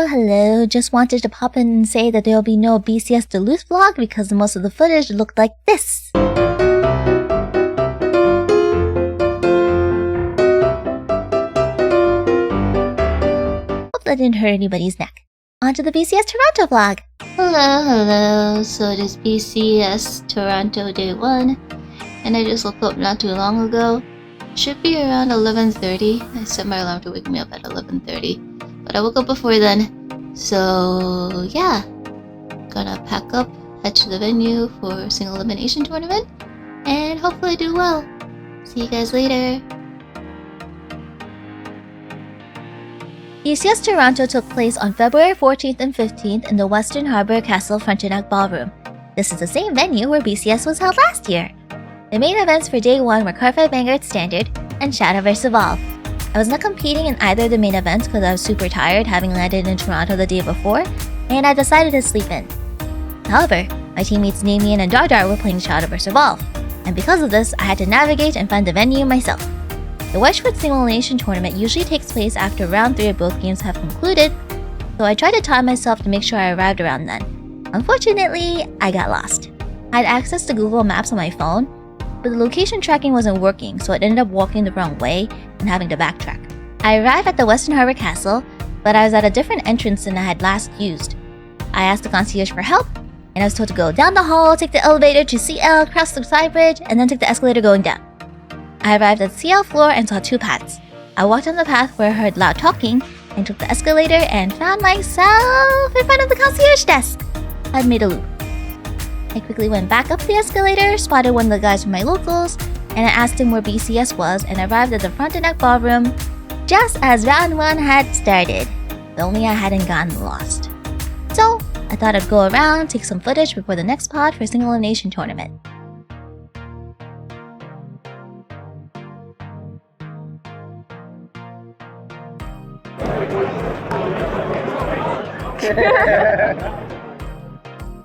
Hello. Just wanted to pop in and say that there will be no BCS Duluth vlog because most of the footage looked like this. Hope that didn't hurt anybody's neck. On to the BCS Toronto vlog. Hello. So it is BCS Toronto Day 1, and I just woke up not too long ago. Should be around 11:30. I set my alarm to wake me up at 11:30, but I woke up before then. So yeah, gonna pack up, head to the venue for Single Elimination tournament, and hopefully do well. See you guys later. BCS Toronto took place on February 14th and 15th in the Western Harbour Castle Frontenac Ballroom. This is the same venue where BCS was held last year. The main events for Day 1 were qualifier Vanguard Standard and Shadowverse Evolve. I was not competing in either of the main events because I was super tired having landed in Toronto the day before, and I decided to sleep in. However, my teammates Namian and Dardar were playing Shadowverse Evolve, and because of this, I had to navigate and find the venue myself. The Weiss Schwarz Single Elimination tournament usually takes place after round 3 of both games have concluded, so I tried to time myself to make sure I arrived around then. Unfortunately, I got lost. I had access to Google Maps on my phone, but the location tracking wasn't working, so I ended up walking the wrong way and having to backtrack. I arrived at the Western Harbour Castle, but I was at a different entrance than I had last used. I asked the concierge for help, and I was told to go down the hall, take the elevator to CL, cross the side bridge, and then take the escalator going down. I arrived at the CL floor and saw 2 paths. I walked on the path where I heard loud talking, and took the escalator and found myself in front of the concierge desk. I'd made a loop. I quickly went back up the escalator, spotted one of the guys from my locals, and I asked him where BCS was and arrived at the Frontenac Ballroom just as round 1 had started. If only I hadn't gotten lost. So, I thought I'd go around, take some footage before the next pod for Single Elimination tournament.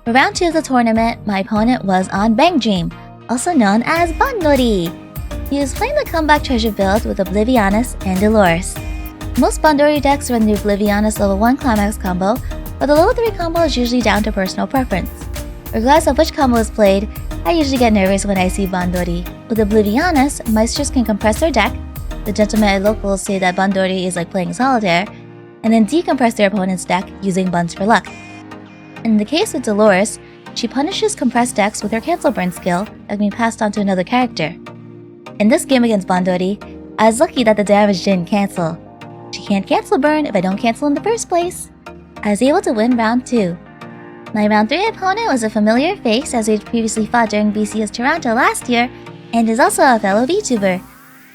For round 2 of the tournament, my opponent was on Bang Dream, also known as Bandori. He was playing the comeback treasure build with Oblivionus and Dolores. Most Bandori decks run the Oblivionus level 1 climax combo, but the level 3 combo is usually down to personal preference. Regardless of which combo is played, I usually get nervous when I see Bandori. With Oblivionus, Meisters can compress their deck, the gentlemen at locals say that Bandori is like playing solitaire, and then decompress their opponent's deck using Buns for luck. In the case with Dolores, she punishes compressed decks with her Cancel Burn skill that can be passed on to another character. In this game against Bandori, I was lucky that the damage didn't cancel. She can't Cancel Burn if I don't cancel in the first place. I was able to win round 2. My round 3 opponent was a familiar face as we'd previously fought during BCS Toronto last year, and is also a fellow VTuber.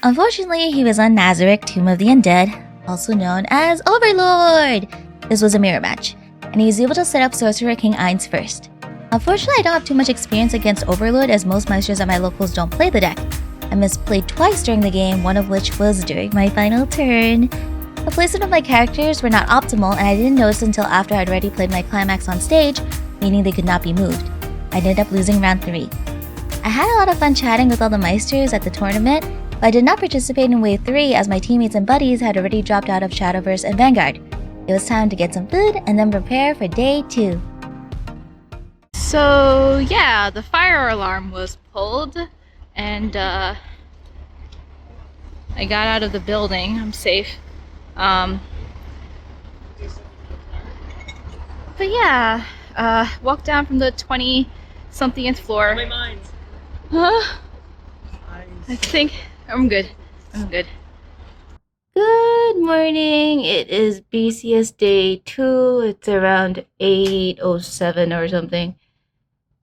Unfortunately, he was on Nazarick, Tomb of the Undead, also known as Overlord. This was a mirror match, and he was able to set up Sorcerer King Ainz first. Unfortunately, I don't have too much experience against Overlord as most Meisters at my locals don't play the deck. I misplayed twice during the game, one of which was during my final turn. The placement of my characters were not optimal, and I didn't notice until after I'd already played my climax on stage, meaning they could not be moved. I ended up losing round 3. I had a lot of fun chatting with all the Meisters at the tournament, but I did not participate in Wave 3 as my teammates and buddies had already dropped out of Shadowverse and Vanguard. It was time to get some food and then prepare for Day 2. So yeah, the fire alarm was pulled, and I got out of the building. I'm safe. But yeah, walked down from the 20-somethingth floor. Huh? I think I'm good. Good morning. It is BCS Day 2. It's around 8:07 or something.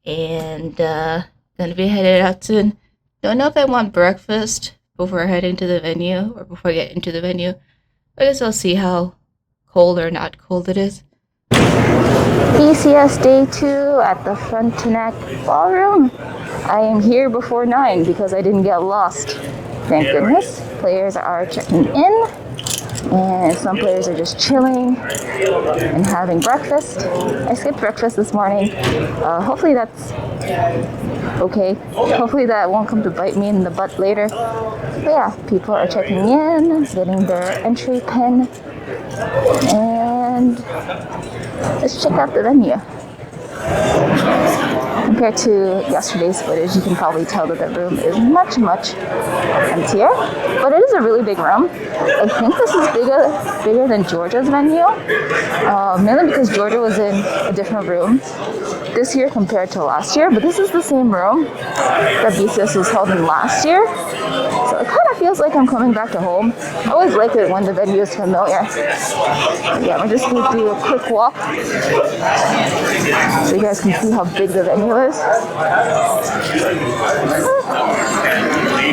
And gonna be headed out soon. Don't know if I want breakfast before heading to the venue or before I get into the venue. I guess I'll see how cold or not cold it is. BCS Day 2 at the Frontenac Ballroom. I am here before 9 because I didn't get lost. Thank goodness. Players are checking in, and some players are just chilling and having breakfast. I skipped breakfast this morning. Hopefully that's okay. Hopefully that won't come to bite me in the butt later. But yeah, people are checking in, getting their entry pin, and and let's check out the venue. Compared to yesterday's footage, you can probably tell that the room is much emptier, but it is a really big room. I think this is bigger than Georgia's venue, mainly because Georgia was in a different room this year compared to last year, but this is the same room that BCS was held in last year, so it kind of feels like I'm coming back to home. I always like it when the venue is familiar. But yeah, we're just going to do a quick walk so you guys can see how big the venue is.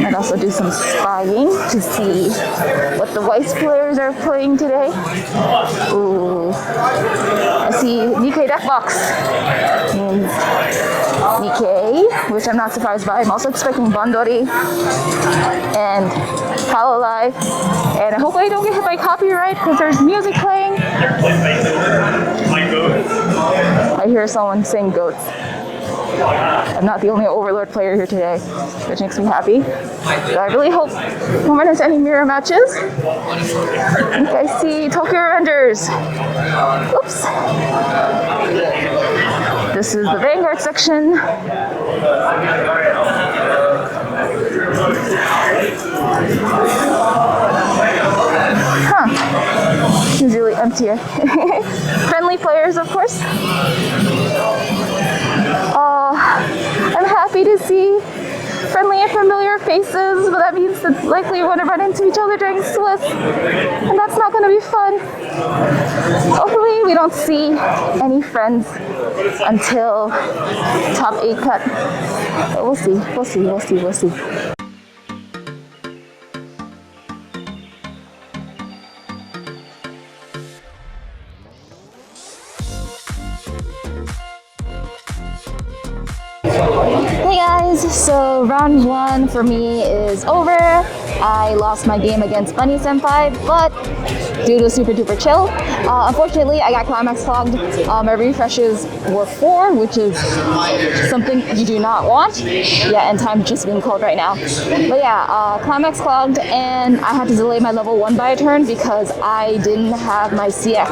And also do some spying to see what the Weiss players are playing today. Ooh, I see Nikkei deck box. Means Nikkei, which I'm not surprised by. I'm also expecting Bandori and Follow Live. And I hope I don't get hit by copyright because there's music playing. I hear someone saying goats. I'm not the only Overlord player here today, which makes me happy. So I really hope we won't run into any mirror matches. I think I see Tokyo Rangers. Oops. This is the Vanguard section. Seems really empty here. Friendly players, of course. I'm happy to see friendly and familiar faces, but that means it's likely we're going to run into each other during Swiss, and that's not going to be fun. Hopefully we don't see any friends until top 8 cut, but we'll see. Hey guys, so round 1 for me is over. I lost my game against Bunny Senpai, but due to super duper chill, unfortunately I got climax clogged. My refreshes were 4, which is something you do not want. Yeah, and time's just being called right now. But yeah, climax clogged, and I had to delay my level 1 by a turn because I didn't have my CX.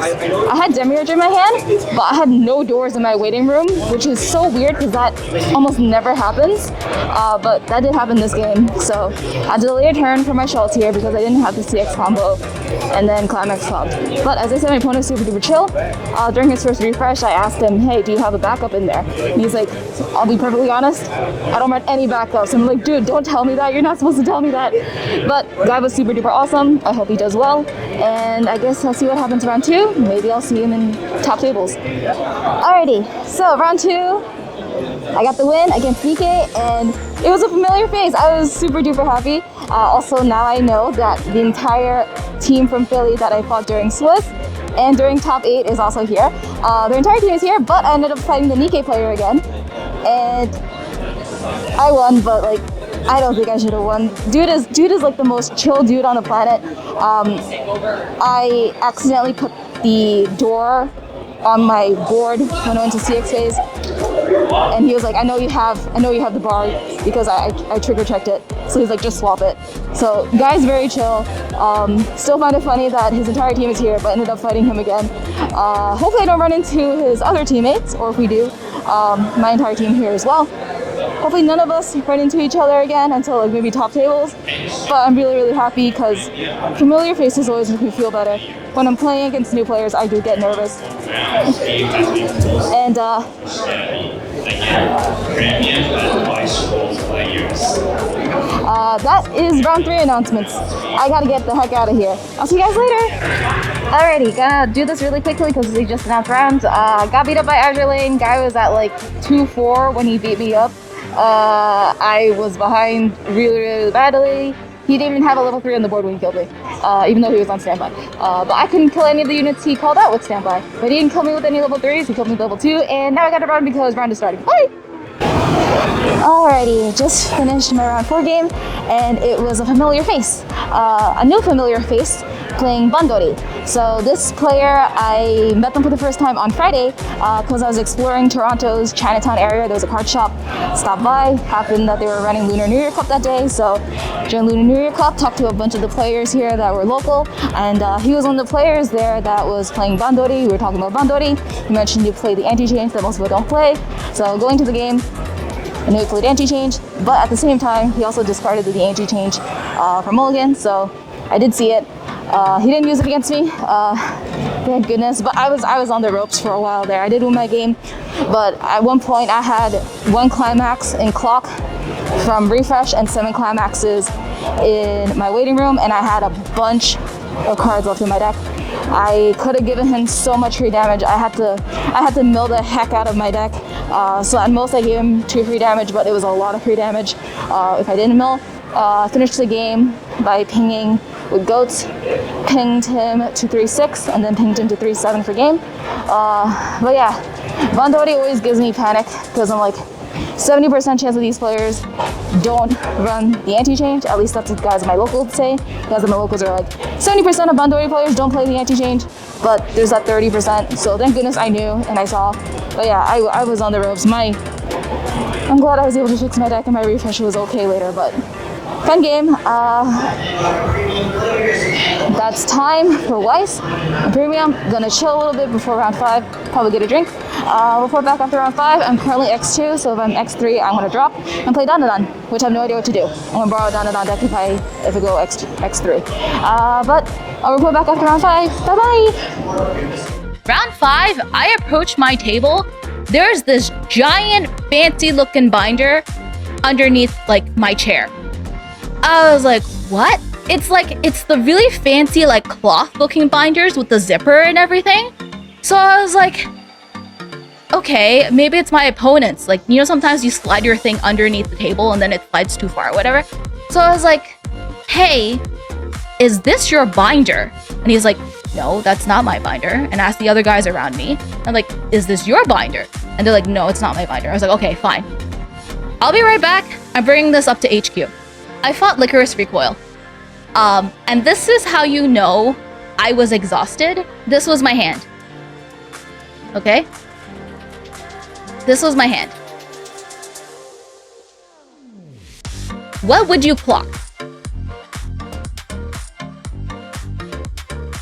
I had Demiurge in my hand, but I had no doors in my waiting room, which is so weird because that almost never happens. But that did happen this game, so I delayed a turn for my Schultz here because I didn't have the CX combo, and then climax clogged. But as I said, my opponent's super duper chill. During his first refresh, I asked him, hey, do you have a backup in there? And he's like, I'll be perfectly honest, I don't run any backups. I'm like, dude, don't tell me that, you're not supposed to tell me that. But guy was super duper awesome. I hope he does well, and I guess I'll see what happens round 2. Maybe I'll see him in top tables. Alrighty, so round 2, I got the win against DK, and it was a familiar face. I was super duper happy. Also, now I know that the entire team from Philly that I fought during Swiss and during top 8 is also here. Their entire team is here, but I ended up fighting the Nikkei player again, and I won, but like, I don't think I should have won. Dude is like the most chill dude on the planet. I accidentally put the door on my board when I went to CX phase, and he was like, I know you have the bar because I trigger checked it. So he's like, just swap it. So guy's very chill. Still find it funny that his entire team is here, but ended up fighting him again. Hopefully I don't run into his other teammates, or if we do, my entire team here as well. Hopefully none of us run into each other again until like maybe top tables. But I'm really happy because familiar faces always make me feel better. When I'm playing against new players, I do get nervous. And that is round 3 announcements. I gotta get the heck out of here. I'll see you guys later. Alrighty, gonna do this really quickly because we just announced rounds. Got beat up by Azure Lane. Guy was at like 2-4 when he beat me up. I was behind really badly. He didn't even have a level 3 on the board when he killed me, even though he was on standby. But I couldn't kill any of the units he called out with standby. But he didn't kill me with any level 3s, he killed me with level 2, and now I got to run because round is starting. Bye! Alrighty, just finished my round 4 game, and it was a familiar face, a new familiar face, playing Bandori. So this player, I met them for the first time on Friday because I was exploring Toronto's Chinatown area. There was a card shop, stopped by, happened that they were running Lunar New Year Cup that day, so during Lunar New Year Cup, talked to a bunch of the players here that were local, and he was one of the players there that was playing Bandori. We were talking about Bandori. He mentioned you play the anti-change that most people don't play, so going to the game, I knew he played anti-change, but at the same time, he also discarded the anti-change for Mulligan, so I did see it. He didn't use it against me, thank goodness, but I was on the ropes for a while there. I did win my game, but at one point I had 1 climax in clock from refresh and 7 climaxes in my waiting room, and I had a bunch of cards left in my deck. I could have given him so much free damage. I had to mill the heck out of my deck. So at most I gave him 2 free damage, but it was a lot of free damage if I didn't mill. Finished the game by pinging with goats, pinged him to 3-6, and then pinged him to 3-7 for game. But yeah, Bandori always gives me panic because I'm like, 70% chance of these players don't run the anti-change. At least that's what guys in my locals say. Guys in my locals are like, 70% of Bandori players don't play the anti-change, but there's that 30%. So thank goodness I knew and I saw. But yeah, I was on the ropes. I'm glad I was able to fix my deck and my refresh was okay later, but fun game. That's time for Weiss and Premium. Gonna chill a little bit before round 5, probably get a drink. Report back after round 5. I'm currently X2, so if I'm X3, I'm gonna drop and play Dandadan, which I have no idea what to do. I'm gonna borrow a Dandadan deck if I go X3. But I'll report back after round 5. Bye bye! Round 5, I approached my table. There's this giant fancy looking binder underneath like my chair. I was like, what? It's the really fancy like cloth looking binders with the zipper and everything. So I was like, okay, maybe it's my opponent's. Like, you know, sometimes you slide your thing underneath the table and then it slides too far or whatever. So I was like, hey, is this your binder? And he's like, no, that's not my binder. And I asked the other guys around me. I'm like, is this your binder? And they're like, no, it's not my binder. I was like, okay, fine. I'll be right back. I'm bringing this up to HQ. I fought Licorice Recoil. And this is how you know I was exhausted. This was my hand. Okay? This was my hand. What would you clock?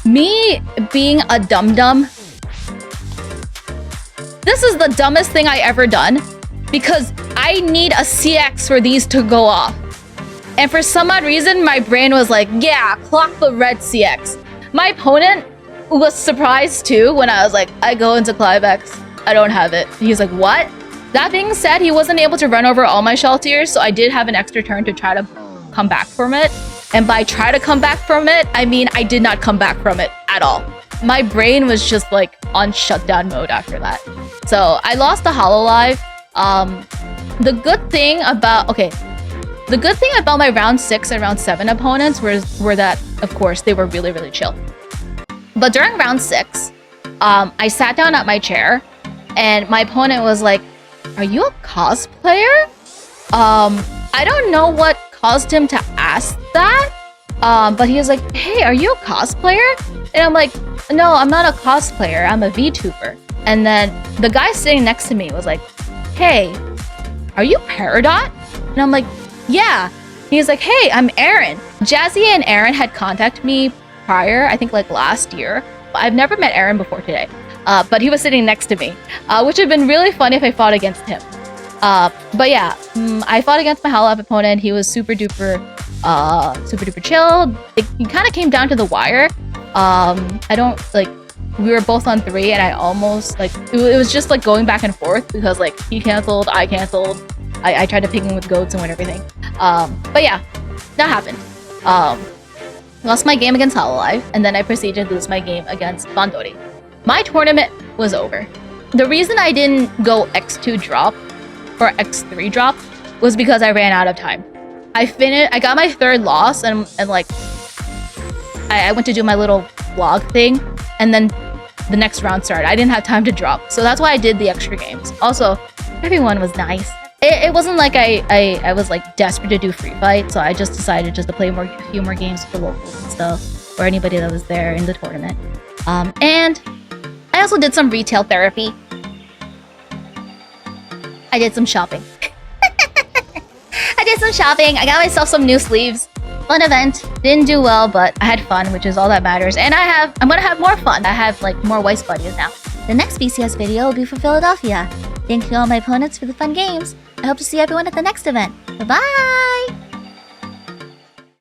Me being a dum-dum. This is the dumbest thing I ever done because I need a CX for these to go off. And for some odd reason, my brain was like, yeah, clock the red CX. My opponent was surprised too when I was like, I go into climax, I don't have it. He's like, what? That being said, he wasn't able to run over all my shell tiers, so I did have an extra turn to try to come back from it. And by try to come back from it, I mean I did not come back from it at all. My brain was just like on shutdown mode after that. So I lost the Hololive. The good thing about my round 6 and round 7 opponents were that, of course, they were really, really chill. But during round 6, I sat down at my chair and my opponent was like, are you a cosplayer? I don't know what caused him to ask that, but he was like, hey, are you a cosplayer? And I'm like, no, I'm not a cosplayer, I'm a VTuber. And then the guy sitting next to me was like, hey, are you Peridot? And I'm like, yeah. He was like, hey, I'm Aaron. Jazzy and Aaron had contacted me prior, I think like last year. I've never met Aaron before today. But he was sitting next to me, which would have been really funny if I fought against him. But yeah, I fought against my Hololive opponent. He was super duper chill. He kind of came down to the wire. We were both on 3 and I almost like, it was just like going back and forth because like he canceled, I canceled. I tried to ping him with goats and win everything. But yeah, that happened. Lost my game against Hololive and then I proceeded to lose my game against Bandori. My tournament was over. The reason I didn't go X2 drop or X3 drop was because I ran out of time. I got my 3rd loss and like I went to do my little vlog thing and then the next round started. I didn't have time to drop. So that's why I did the extra games. Also, everyone was nice. it wasn't like I was like desperate to do free fight, so I just decided just to play a few more games with the locals and stuff, or anybody that was there in the tournament. And I also did some retail therapy. I did some shopping. I did some shopping. I got myself some new sleeves. Fun event. Didn't do well, but I had fun, which is all that matters. And I'm gonna have more fun. I have like more Weiss buddies now. The next BCS video will be for Philadelphia. Thank you all my opponents for the fun games. I hope to see everyone at the next event. Bye-bye!